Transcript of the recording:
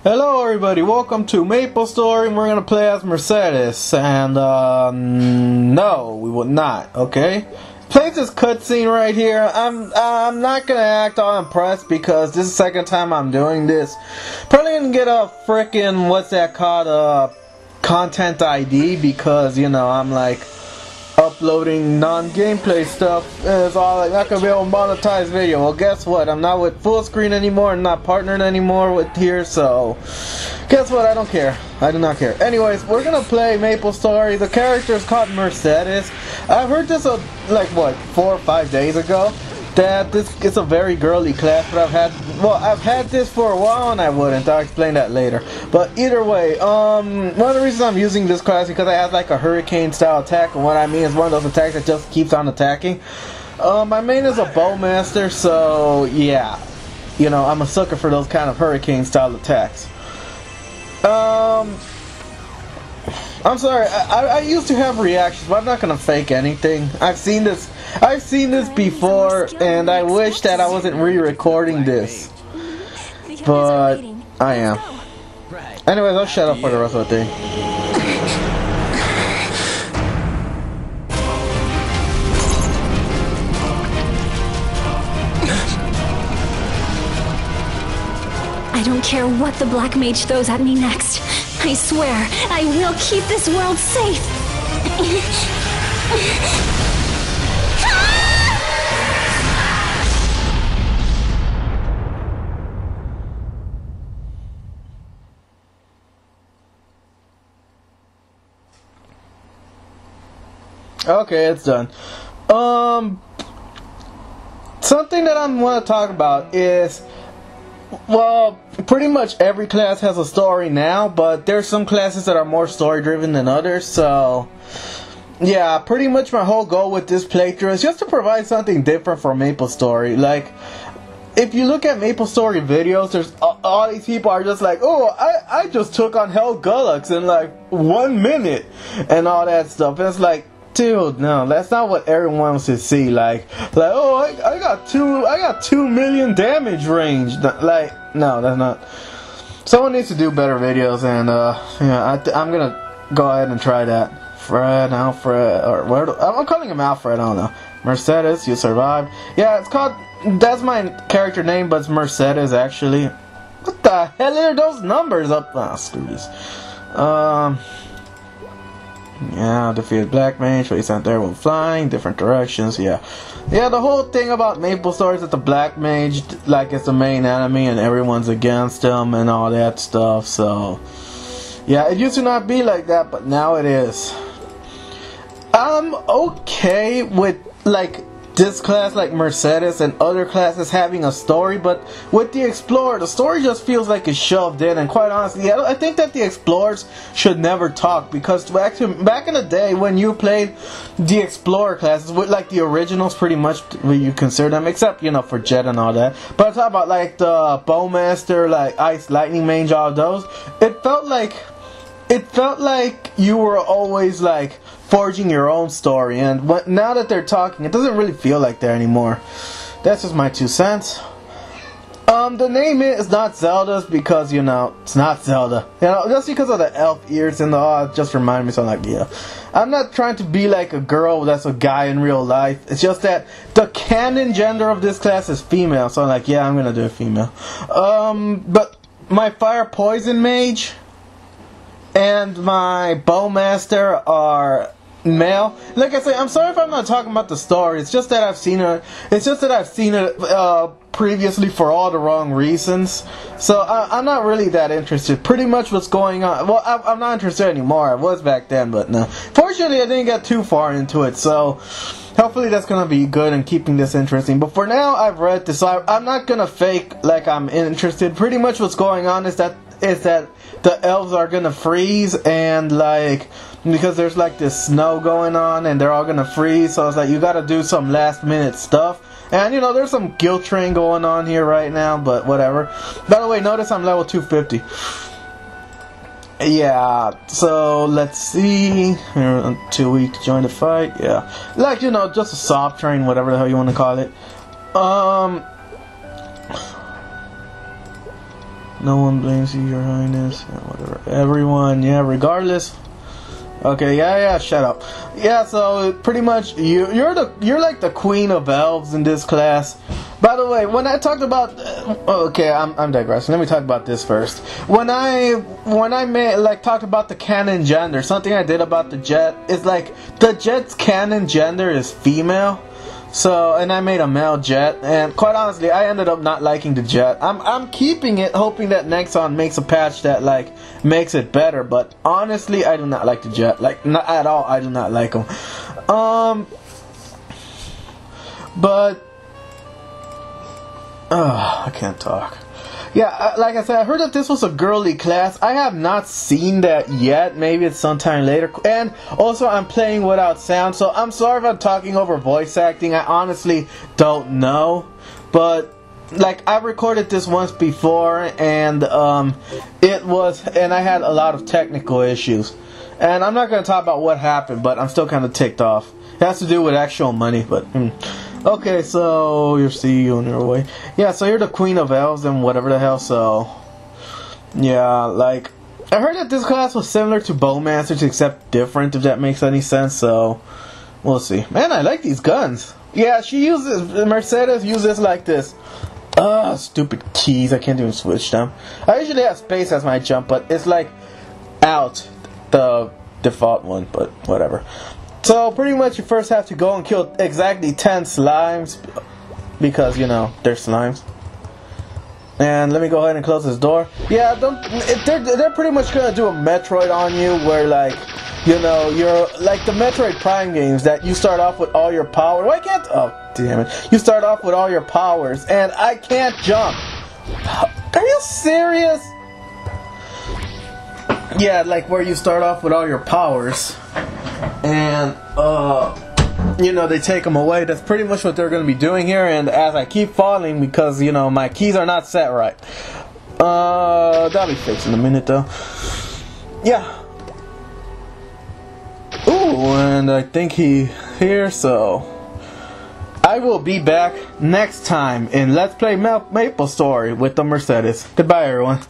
Hello everybody, welcome to Maplestory, and we're gonna play as Mercedes, and no, we will not, okay? Play this cutscene right here. I'm not gonna act all impressed because this is the second time I'm doing this. Probably gonna get a frickin' what's that called, content ID, because, you know, I'm like uploading non-gameplay stuff, and it's all like not gonna be able to monetize video. Well, guess what? I'm not with full screen anymore. I'm not partnered anymore with here, so guess what? I don't care. I do not care. Anyways, we're gonna play Maplestory. The character is called Mercedes. I've heard this like what 4 or 5 days ago that this is a very girly class, but I've had this for a while, and I wouldn't. I'll explain that later. But either way, one of the reasons I'm using this class is because I have like a hurricane style attack, and what I mean is one of those attacks that just keeps on attacking. My main is a bowmaster, so yeah, you know, I'm a sucker for those kind of hurricane style attacks. I'm sorry, I used to have reactions, but I'm not gonna fake anything. I've seen this before, and I wish that I wasn't re-recording this, but I am. Anyways, I'll shut up for the rest of the thing. I don't care what the Black Mage throws at me next. I swear, I will keep this world safe. Okay, it's done. Something that I want to talk about is, well, pretty much every class has a story now, but there's some classes that are more story driven than others, so yeah, pretty much my whole goal with this playthrough is just to provide something different for Maplestory. Like, if you look at Maplestory videos, there's all these people are just like, oh, I just took on Hell Gulux in like 1 minute and all that stuff, and it's like, dude, no, that's not what everyone wants to see. Like, oh, I got 2 million damage range. Like, no, that's not. Someone needs to do better videos, and yeah, I'm gonna go ahead and try that. Alfred, or I'm calling him Alfred. I don't know. Mercedes, you survived. Yeah, it's called. That's my character name, but it's Mercedes actually. What the hell are those numbers up? Ah, screw these. Yeah, defeated Black Mage, but he sent there with flying, different directions, yeah. Yeah, the whole thing about Maplestory is that the Black Mage, like, is the main enemy and everyone's against him and all that stuff, so yeah, it used to not be like that, but now it is. I'm okay with, like, this class, like Mercedes and other classes having a story, but with the Explorer, the story just feels like it's shoved in, and quite honestly, I think that the Explorers should never talk, because back in the day when you played the Explorer classes, with like the originals pretty much, what you consider them, except, you know, for Jet and all that, but I'm talking about like the Bowmaster, like Ice, Lightning Mage, all those, it felt like you were always like forging your own story, and now that they're talking, it doesn't really feel like that anymore. That's just my 2 cents. The name is not Zelda's because, you know, it's not Zelda. You know, just because of the elf ears and the just remind me, so I'm like, yeah. I'm not trying to be like a girl that's a guy in real life. It's just that the canon gender of this class is female, so I'm like, yeah, I'm gonna do a female. But my Fire Poison Mage and my Bowmaster are male. Like I say, I'm sorry if I'm not talking about the story. It's just that I've seen it. It's just that I've seen it previously for all the wrong reasons. So I'm not really that interested. Pretty much what's going on. Well, I'm not interested anymore. I was back then, but no. Fortunately, I didn't get too far into it. So hopefully that's gonna be good and keeping this interesting. But for now, I've read this. So I'm not gonna fake like I'm interested. Pretty much what's going on is that the elves are gonna freeze, and like, because there's like this snow going on and they're all gonna freeze, so it's like you gotta do some last minute stuff. And you know, there's some guilt train going on here right now, but whatever. By the way, notice I'm level 250. Yeah, so let's see. 2 weeks, join the fight. Yeah, like, you know, just a soft train, whatever the hell you want to call it. No one blames you, Your Highness. Yeah, whatever. Everyone, yeah, regardless. Okay, yeah, shut up. Yeah, so pretty much you're like the queen of elves in this class. By the way, when I talked about okay, I'm digressing. Let me talk about this first. When I talked about the canon gender, something I did about the jet is like the jet's canon gender is female. So, and I made a male jet, and quite honestly, I ended up not liking the jet. I'm keeping it, hoping that Nexon makes a patch that like makes it better. But honestly, I do not like the jet, like not at all. I do not like him. But I can't talk. Yeah, like I said, I heard that this was a girly class. I have not seen that yet. Maybe it's sometime later. And also, I'm playing without sound, so I'm sorry if I'm talking over voice acting. I honestly don't know. But, like, I recorded this once before, and and I had a lot of technical issues. And I'm not going to talk about what happened, but I'm still kind of ticked off. It has to do with actual money, but... Okay, so you'll see you on your way. Yeah, so you're the queen of elves and whatever the hell, so... Yeah, like... I heard that this class was similar to Bowmasters, except different, if that makes any sense, so... We'll see. Man, I like these guns. Yeah, she uses... Mercedes uses like this. Stupid keys, I can't even switch them. I usually have space as my jump, but it's like... out. The default one, but whatever. So, pretty much you first have to go and kill exactly 10 slimes, because, you know, they're slimes. And let me go ahead and close this door. Yeah, they're pretty much gonna do a Metroid on you, where, like, you know, you're, like the Metroid Prime games, that you start off with all your power. Why can't, oh, damn it. You start off with all your powers, and I can't jump. Are you serious? Yeah, like where you start off with all your powers. And, you know, they take them away. That's pretty much what they're going to be doing here. And as I keep falling, because, you know, my keys are not set right. That'll be fixed in a minute, though. Yeah. Ooh, and I think he's here, so... I will be back next time in Let's Play Maplestory with the Mercedes. Goodbye, everyone.